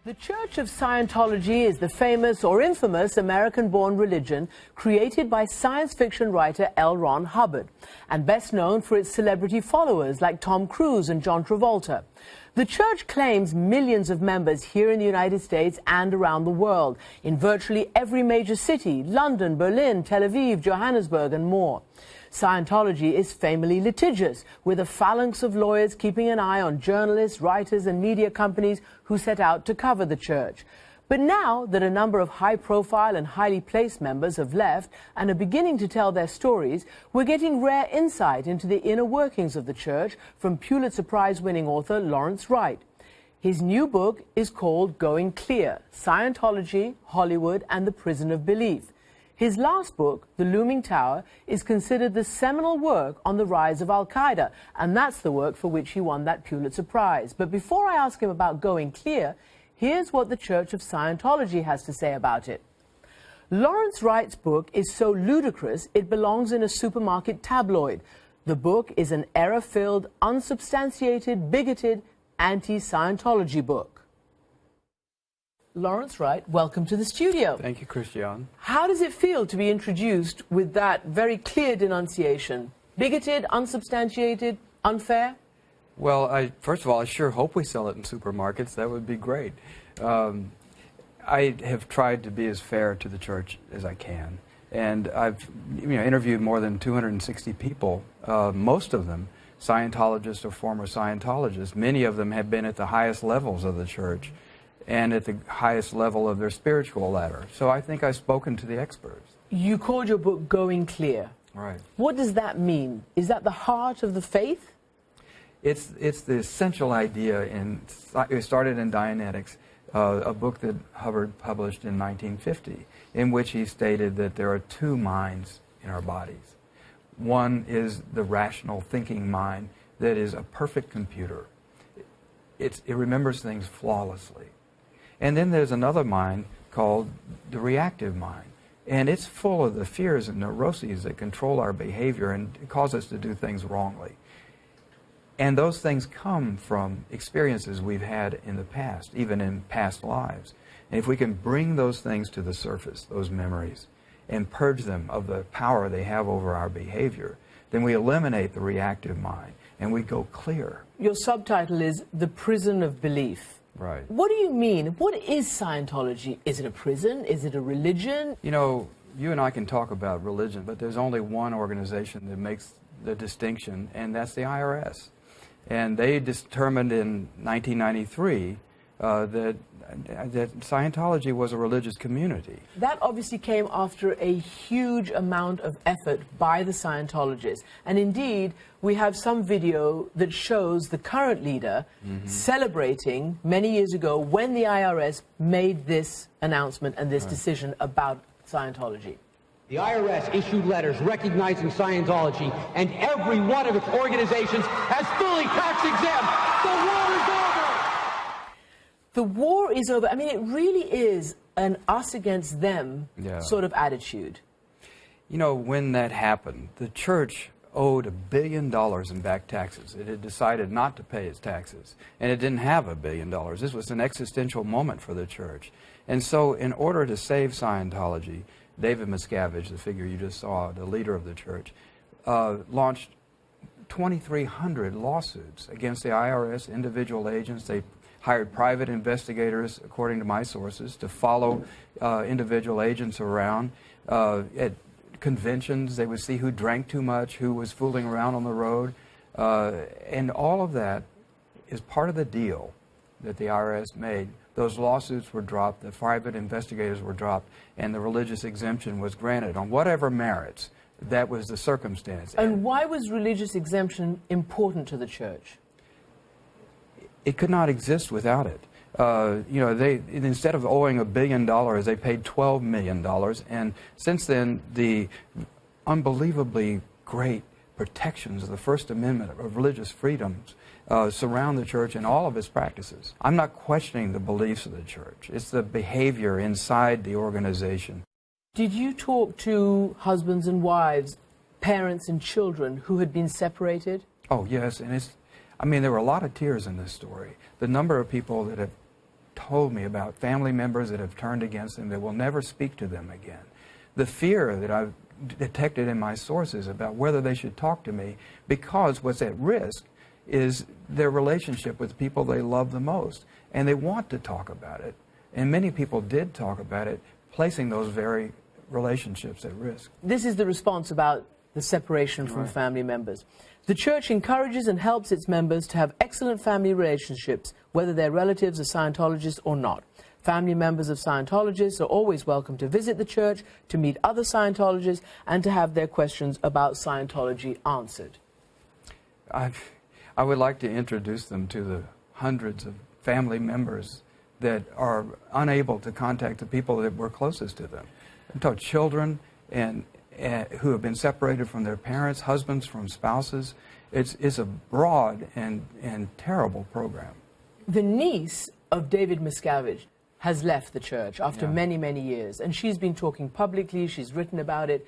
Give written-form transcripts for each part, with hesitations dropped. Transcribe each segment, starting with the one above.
The Church of Scientology is the famous or infamous American-born religion created by science fiction writer L. Ron Hubbard, and best known for its celebrity followers like Tom Cruise and John Travolta. The church claims millions of members here in the United States and around the world, in virtually every major city: London, Berlin, Tel Aviv, Johannesburg, and more. Scientology is famously litigious, with a phalanx of lawyers keeping an eye on journalists, writers, and media companies who set out to cover the church. But now that a number of high-profile and highly placed members have left and are beginning to tell their stories, we're getting rare insight into the inner workings of the church from Pulitzer Prize-winning author Lawrence Wright. His new book is called Going Clear: Scientology, Hollywood, and the Prison of Belief. His last book, The Looming Tower, is considered the seminal work on the rise of Al-Qaeda, and that's the work for which he won that Pulitzer Prize. But before I ask him about Going Clear, here's what the Church of Scientology has to say about it. Lawrence Wright's book is so ludicrous it belongs in a supermarket tabloid. The book is an error-filled, unsubstantiated, bigoted, anti-Scientology book. Lawrence Wright, welcome to the studio. Thank you, Christiane. How does it feel to be introduced with that very clear denunciation? Bigoted, unsubstantiated, unfair? Well, first of all, I sure hope we sell it in supermarkets. That would be great. I have tried to be as fair to the church as I can. And I've interviewed more than 260 people, most of them Scientologists or former Scientologists. Many of them have been at the highest levels of the church and at the highest level of their spiritual ladder. So I think I've spoken to the experts. You called your book Going Clear. Right. What does that mean? Is that the heart of the faith? It's the essential idea. It started in Dianetics, a book that Hubbard published in 1950, in which he stated that there are two minds in our bodies. One is the rational thinking mind that is a perfect computer. It remembers things flawlessly. And then there's another mind called the reactive mind. And it's full of the fears and neuroses that control our behavior and cause us to do things wrongly. And those things come from experiences we've had in the past, even in past lives. And if we can bring those things to the surface, those memories, and purge them of the power they have over our behavior, then we eliminate the reactive mind and we go clear. Your subtitle is The Prison of Belief. Right. What do you mean? What is Scientology? Is it a prison? Is it a religion? You know, you and I can talk about religion, but there's only one organization that makes the distinction, and that's the IRS. And they determined in 1993 that Scientology was a religious community. That obviously came after a huge amount of effort by the Scientologists. And indeed, we have some video that shows the current leader celebrating many years ago when the IRS made this announcement and this decision about Scientology. The IRS issued letters recognizing Scientology, and every one of its organizations has fully tax-exempt. The war is over! The war is over. I mean, it really is an us against them sort of attitude. You know, when that happened, the church owed $1 billion in back taxes. It had decided not to pay its taxes, and it didn't have $1 billion. This was an existential moment for the church. And so in order to save Scientology, David Miscavige, the figure you just saw, the leader of the church, launched 2,300 lawsuits against the IRS, individual agents. They hired private investigators, according to my sources, to follow individual agents around. At conventions, they would see who drank too much, who was fooling around on the road. And all of that is part of the deal that the IRS made. Those lawsuits were dropped, the private investigators were dropped, and the religious exemption was granted on whatever merits. That was the circumstance. And why was religious exemption important to the church? It could not exist without it. You know, instead of owing $1 billion, they paid $12 million. And since then, the unbelievably great protections of the First Amendment of religious freedoms surround the church and all of its practices. I'm not questioning the beliefs of the church. It's the behavior inside the organization. Did you talk to husbands and wives, parents and children who had been separated? Oh, yes, and I mean, there were a lot of tears in this story. The number of people that have told me about family members that have turned against them, that will never speak to them again. The fear that I've detected in my sources about whether they should talk to me, because what's at risk is their relationship with the people they love the most. And they want to talk about it. And many people did talk about it, placing those very relationships at risk. This is the response about the separation from family members. The church encourages and helps its members to have excellent family relationships, whether their relatives are Scientologists or not. Family members of Scientologists are always welcome to visit the church, to meet other Scientologists, and to have their questions about Scientology answered. I would like to introduce them to the hundreds of family members that are unable to contact the people that were closest to them. I'm talking children and who have been separated from their parents, husbands from spouses. It's a broad and terrible program. The niece of David Miscavige has left the church after many, many years, and she's been talking publicly, she's written about it.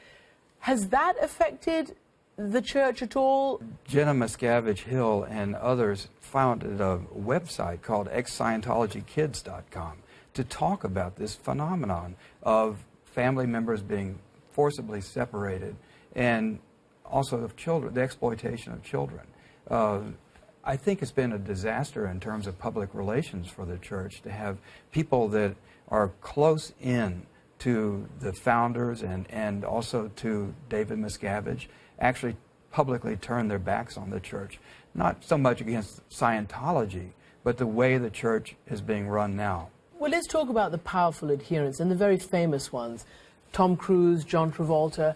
Has that affected the church at all? Jenna Miscavige Hill and others founded a website called ex-ScientologyKids.com to talk about this phenomenon of family members being forcibly separated, and also of children, the exploitation of children. I think it's been a disaster in terms of public relations for the church to have people that are close in to the founders and also to David Miscavige actually publicly turn their backs on the church. Not so much against Scientology, but the way the church is being run now. Well, let's talk about the powerful adherents and the very famous ones. Tom Cruise, John Travolta.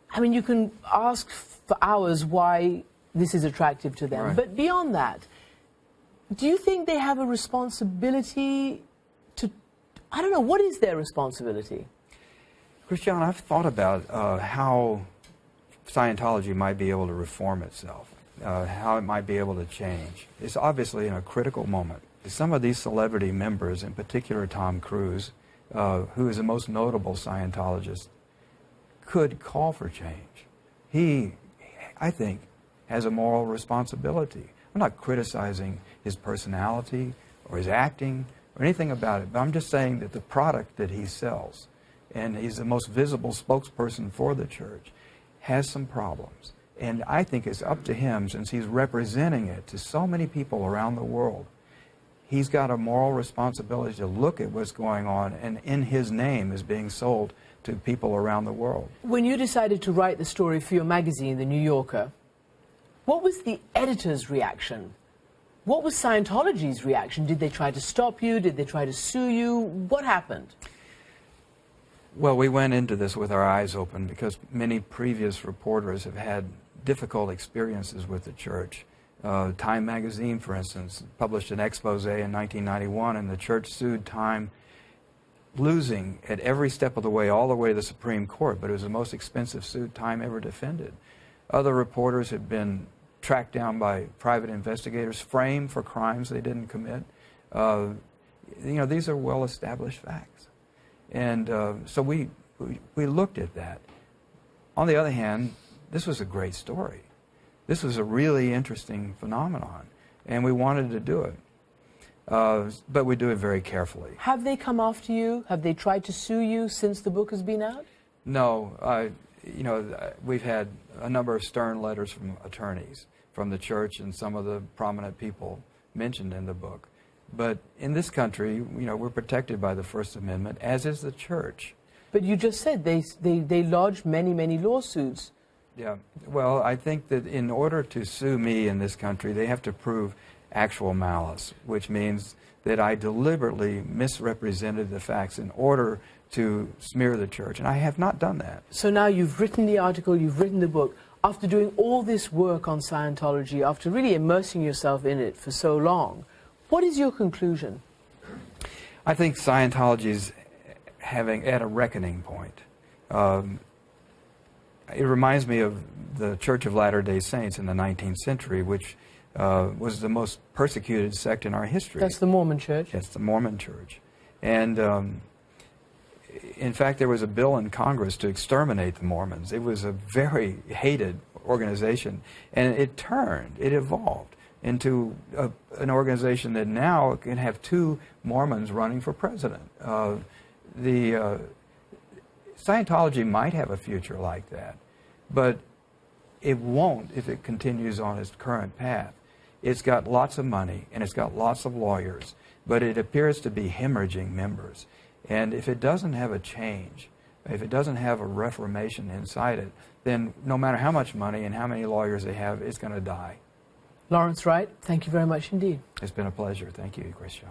I mean, you can ask for hours why this is attractive to them. Right. But beyond that, do you think they have a responsibility to, I don't know, what is their responsibility? Christian, I've thought about how Scientology might be able to reform itself, how it might be able to change. It's obviously in a critical moment. Some of these celebrity members, in particular Tom Cruise, who is the most notable Scientologist, could call for change. He, I think, has a moral responsibility. I'm not criticizing his personality or his acting or anything about it, but I'm just saying that the product that he sells, and he's the most visible spokesperson for the church, has some problems. And I think it's up to him, since he's representing it to so many people around the world. He's got a moral responsibility to look at what's going on, and in his name is being sold to people around the world. When you decided to write the story for your magazine, The New Yorker, what was the editor's reaction? What was Scientology's reaction? Did they try to stop you? Did they try to sue you? What happened? Well, we went into this with our eyes open because many previous reporters have had difficult experiences with the church. Time magazine, for instance, published an expose in 1991, and the church sued Time, losing at every step of the way, all the way to the Supreme Court, but it was the most expensive suit Time ever defended. Other reporters had been tracked down by private investigators, framed for crimes they didn't commit. You know, these are well-established facts. And so we looked at that. On the other hand, this was a great story. This was a really interesting phenomenon, and we wanted to do it. But we do it very carefully. Have they come after you? Have they tried to sue you since the book has been out? No. You know, we've had a number of stern letters from attorneys from the church and some of the prominent people mentioned in the book. But in this country, you know, we're protected by the First Amendment, as is the church. But you just said they lodged many, many lawsuits. Yeah. Well, I think that in order to sue me in this country, they have to prove actual malice, which means that I deliberately misrepresented the facts in order to smear the church, and I have not done that. So now you've written the article, you've written the book. After doing all this work on Scientology, after really immersing yourself in it for so long, what is your conclusion? I think Scientology's at a reckoning point. It reminds me of the Church of Latter-day Saints in the 19th century, which was the most persecuted sect in our history. That's the Mormon Church? That's the Mormon Church. And in fact, there was a bill in Congress to exterminate the Mormons. It was a very hated organization, and it evolved into an organization that now can have 2 Mormons running for president. Scientology might have a future like that, but it won't if it continues on its current path. It's got lots of money and it's got lots of lawyers, but it appears to be hemorrhaging members. And if it doesn't have a change, if it doesn't have a reformation inside it, then no matter how much money and how many lawyers they have, it's going to die. Lawrence Wright, thank you very much indeed. It's been a pleasure. Thank you, Christian.